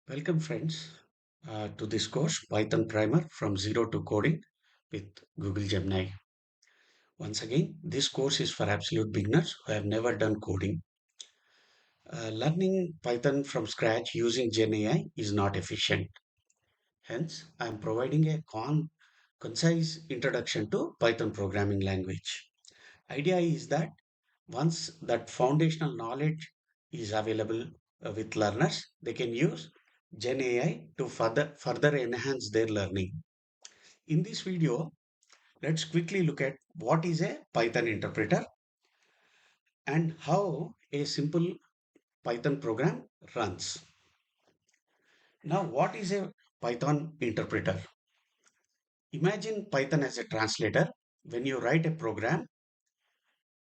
Welcome, friends, to this course, Python Primer from Zero to Coding with Google Gemini. Once again, this course is for absolute beginners who have never done coding. Learning Python from scratch using GenAI is not efficient. Hence, I am providing a concise introduction to Python programming language. Idea is that once that foundational knowledge is available with learners, they can use GenAI to further enhance their learning. In this video, let's quickly look at what is a Python interpreter and how a simple Python program runs. Now, what is a Python interpreter? Imagine Python as a translator. When you write a program,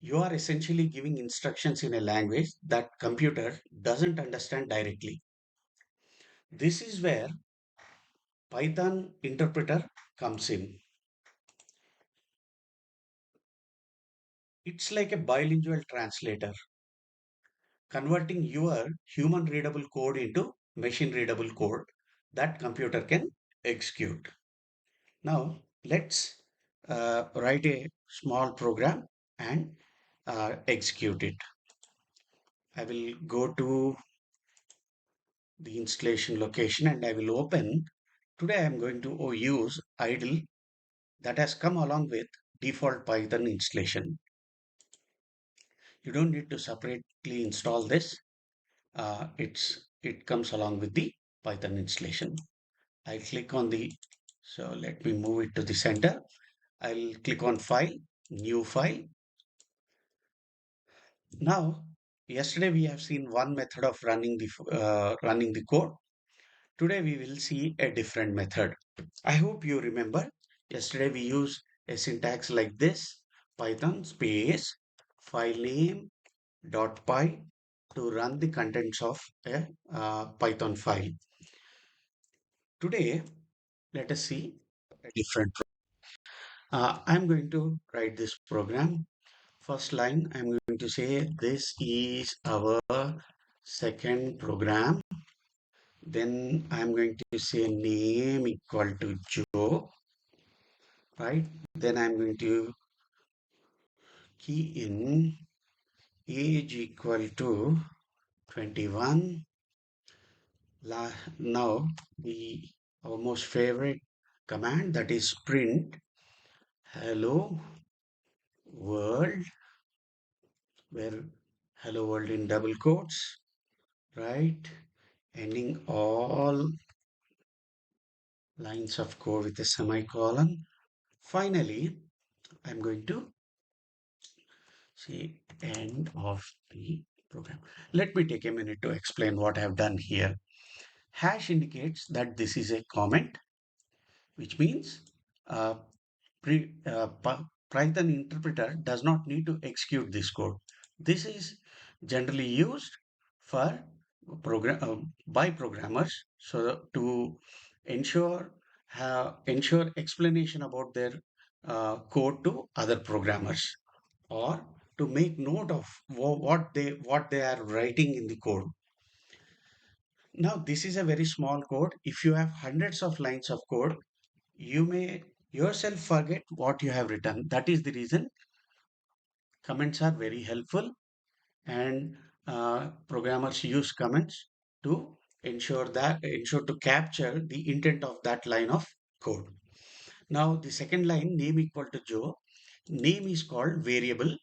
you are essentially giving instructions in a language that computer doesn't understand directly. This is where Python interpreter comes in. It's like a bilingual translator, converting your human readable code into machine readable code that computer can execute. Now, let's write a small program and execute it. I will go to the installation location and I will open. Today I am going to use idle that has come along with default Python installation. You don't need to separately install this. It comes along with the Python installation. I click on so let me move it to the center. I'll click on File, New File. Now, yesterday we have seen one method of running the code. Today we will see a different method. I hope you remember. Yesterday we used a syntax like this: Python space file name dot py to run the contents of a Python file. Today, let us see a different. I'm going to write this program. First line, I'm going to say this is our second program. Then I'm going to say name equal to Joe, right? Then I'm going to key in age equal to 21. Now the our most favorite command, that is print hello world, where hello world in double quotes, right? Ending all lines of code with a semicolon. Finally, I'm going to say end of the program. Let me take a minute to explain what I've done here. Hash indicates that this is a comment, which means uh, Python interpreter does not need to execute this code. This is generally used for by programmers, so to ensure ensure explanation about their code to other programmers, or to make note of what they are writing in the code. Now, this is a very small code. If you have hundreds of lines of code, you may yourself forget what you have written. That is the reason comments are very helpful, and programmers use comments to ensure to capture the intent of that line of code. Now, the second line, name equal to Joe, name is called variable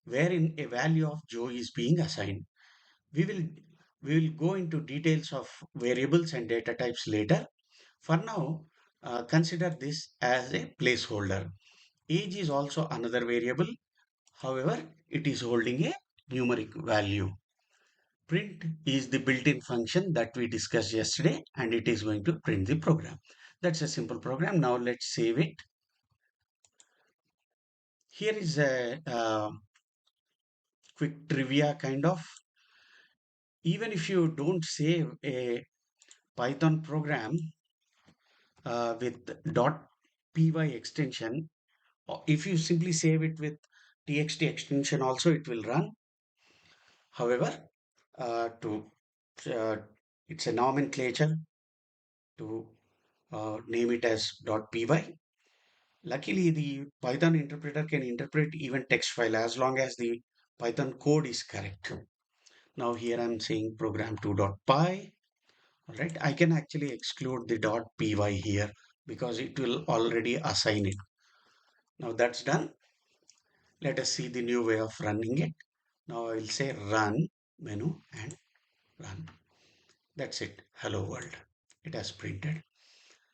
wherein a value of Joe is being assigned. We will we will go into details of variables and data types later. For now, consider this as a placeholder. Age is also another variable. However, it is holding a numeric value. Print is the built-in function that we discussed yesterday, and it is going to print the program. That's a simple program. Now let's save it. Here is a quick trivia kind of. Even if you don't save a Python program with .py extension, or if you simply save it with txt extension also, it will run. However, to uh, It's a nomenclature to name it as .py. Luckily, the Python interpreter can interpret even text file as long as the Python code is correct. Now here I'm saying program 2.py. All right, I can actually exclude the .py here because it will already assign it. Now that's done. Let us see the new way of running it. Now I will say run menu and run. That's it. Hello world. It has printed.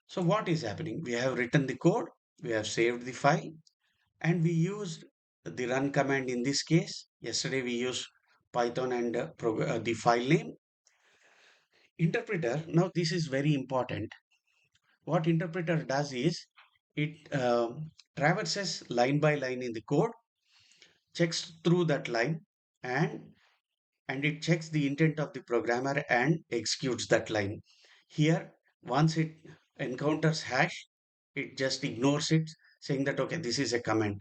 So what is happening? We have written the code, we have saved the file, and we used the run command in this case. Yesterday we used Python and the file name. Interpreter, now this is very important. What interpreter does is it traverses line by line in the code, checks through that line, and it checks the intent of the programmer and executes that line. Here, once it encounters hash, it just ignores it, saying that, okay, this is a comment.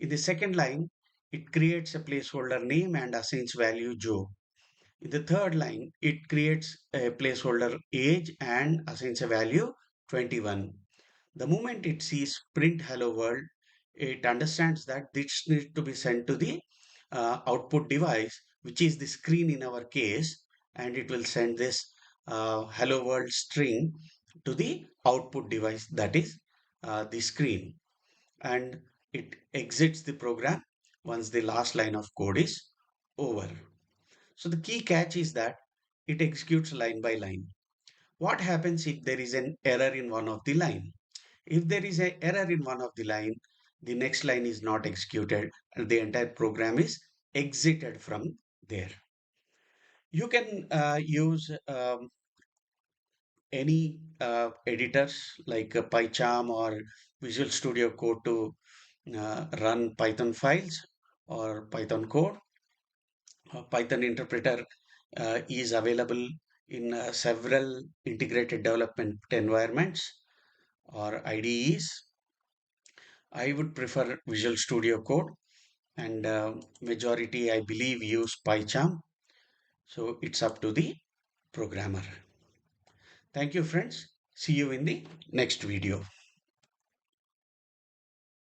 In the second line, it creates a placeholder name and assigns value Joe. In the third line, it creates a placeholder age and assigns a value 21. The moment it sees print hello world, it understands that this needs to be sent to the output device, which is the screen in our case, and it will send this hello world string to the output device, that is the screen, and it exits the program once the last line of code is over. So the key catch is that it executes line by line. What happens if there is an error in one of the line? If there is an error in one of the line, the next line is not executed and the entire program is exited from there. You can use any editors like PyCharm or Visual Studio Code to run Python files or Python code. Python interpreter is available in several integrated development environments or IDEs. I would prefer Visual Studio Code, and majority I believe use PyCharm. So it's up to the programmer. Thank you friends. See you in the next video.